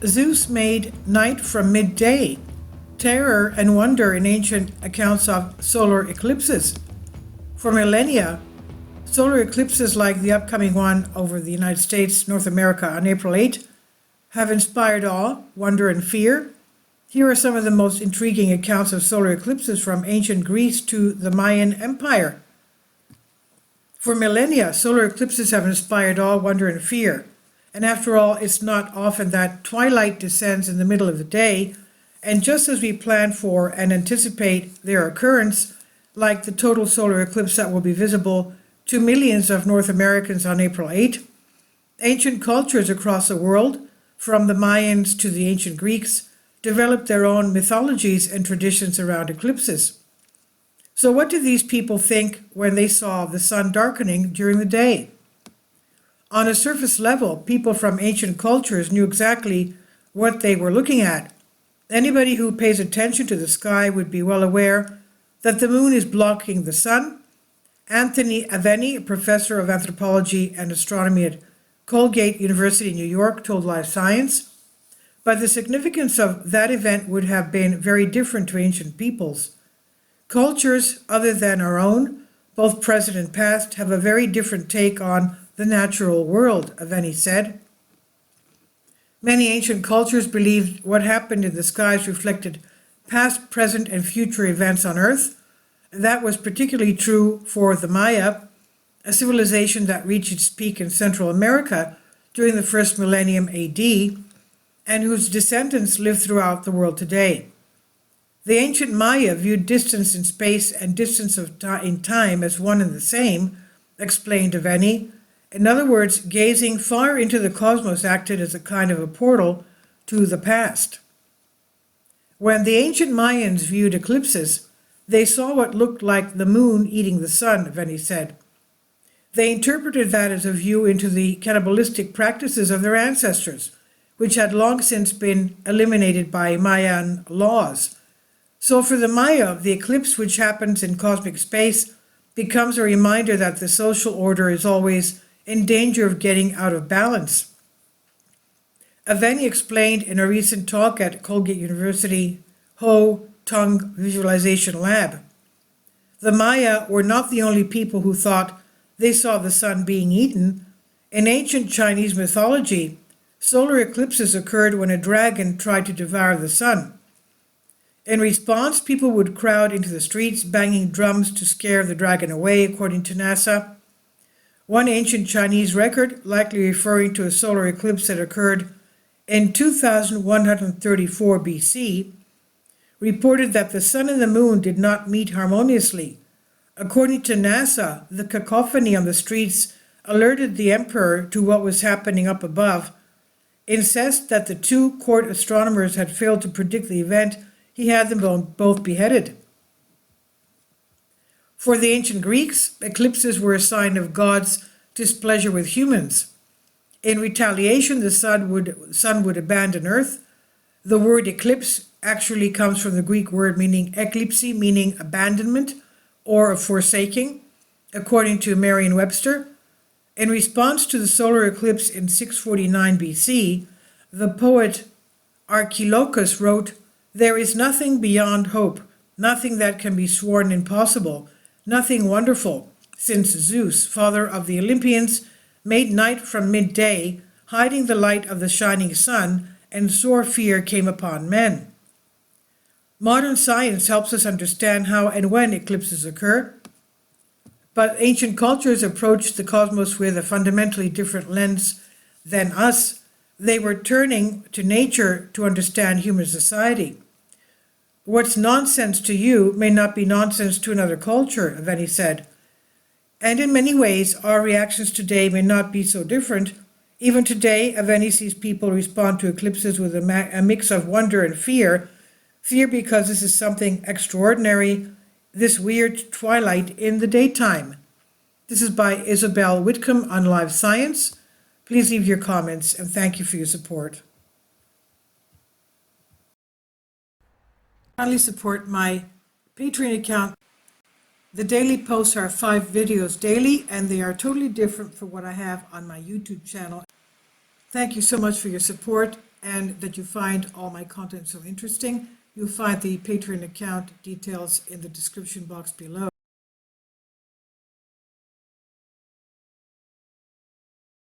Zeus made night from midday. Terror and wonder in ancient accounts of solar eclipses. For millennia, solar eclipses like the upcoming one over the United States, North America on April 8 have inspired awe, wonder, and fear. Here are some of the most intriguing accounts of solar eclipses from ancient Greece to the Mayan Empire. For millennia, solar eclipses have inspired awe, wonder, and fear. And after all, it's not often that twilight descends in the middle of the day, and just as we plan for and anticipate their occurrence, like the total solar eclipse that will be visible to millions of North Americans on April 8, ancient cultures across the world, from the Mayans to the ancient Greeks, developed their own mythologies and traditions around eclipses. So what did these people think when they saw the sun darkening during the day? On a surface level, people from ancient cultures knew exactly what they were looking at. Anybody who pays attention to the sky would be well aware that the moon is blocking the sun. Anthony Aveni, a professor of anthropology and astronomy at Colgate University in New York, told Live Science. But the significance of that event would have been very different to ancient peoples. Cultures other than our own, both present and past, have a very different take on the natural world, Aveni said. Many ancient cultures believed what happened in the skies reflected past, present, and future events on Earth. That was particularly true for the Maya, a civilization that reached its peak in Central America during the first millennium AD, and whose descendants live throughout the world today. The ancient Maya viewed distance in space and distance in time as one and the same, explained Aveni. In other words, gazing far into the cosmos acted as a kind of a portal to the past. When the ancient Mayans viewed eclipses, they saw what looked like the moon eating the sun, Aveni said. They interpreted that as a view into the cannibalistic practices of their ancestors, which had long since been eliminated by Mayan laws. So for the Maya, the eclipse, which happens in cosmic space, becomes a reminder that the social order is always in danger of getting out of balance. Aveni explained in a recent talk at Colgate University Ho Tongue Visualization Lab. The Maya were not the only people who thought they saw the sun being eaten. In ancient Chinese mythology, solar eclipses occurred when a dragon tried to devour the sun. In response, people would crowd into the streets, banging drums to scare the dragon away, according to NASA. One ancient Chinese record, likely referring to a solar eclipse that occurred in 2134 BC, reported that the sun and the moon did not meet harmoniously. According to NASA, the cacophony on the streets alerted the emperor to what was happening up above. Incensed that the two court astronomers had failed to predict the event, he had them both beheaded. For the ancient Greeks, eclipses were a sign of God's displeasure with humans. In retaliation, the sun would abandon Earth. The word eclipse actually comes from the Greek word meaning eclipse, meaning abandonment or forsaking, according to Merriam-Webster. In response to the solar eclipse in 649 BC, the poet Archilochus wrote, "There is nothing beyond hope, nothing that can be sworn impossible, nothing wonderful, since Zeus, father of the Olympians, made night from midday, hiding the light of the shining sun, and sore fear came upon men." Modern science helps us understand how and when eclipses occur, but ancient cultures approached the cosmos with a fundamentally different lens than us. They were turning to nature to understand human society. What's nonsense to you may not be nonsense to another culture, Aveni said. And in many ways, our reactions today may not be so different. Even today, Aveni sees people respond to eclipses with a mix of wonder and fear. Fear because this is something extraordinary, this weird twilight in the daytime. This is by Isabel Whitcomb on Live Science. Please leave your comments, and thank you for your support. Kindly support my Patreon account. The daily posts are 5 videos daily, and they are totally different from what I have on my YouTube channel. Thank you so much for your support. and that you find all my content so interesting. You'll find the Patreon account details in the description box below.